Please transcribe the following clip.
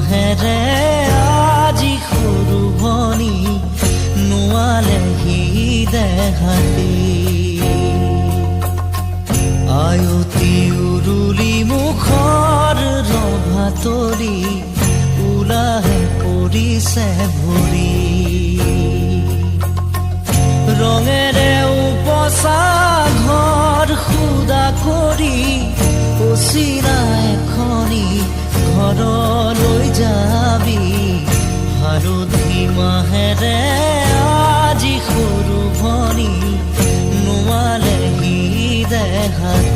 মাহেৰে আজি সৰু ভনী নোৱালেহি দেহাতি আয়তি উৰুলি মুখৰ ৰভা তৰি ওলাহে পৰিছে ভৰি ৰঙেৰে উপচা ঘৰ খুদা কৰি অচিনা এখনি ঘৰলৈ যাবি হালধি মাহেৰে আজি সৰু ভনী নোৱালেহি দেহাতি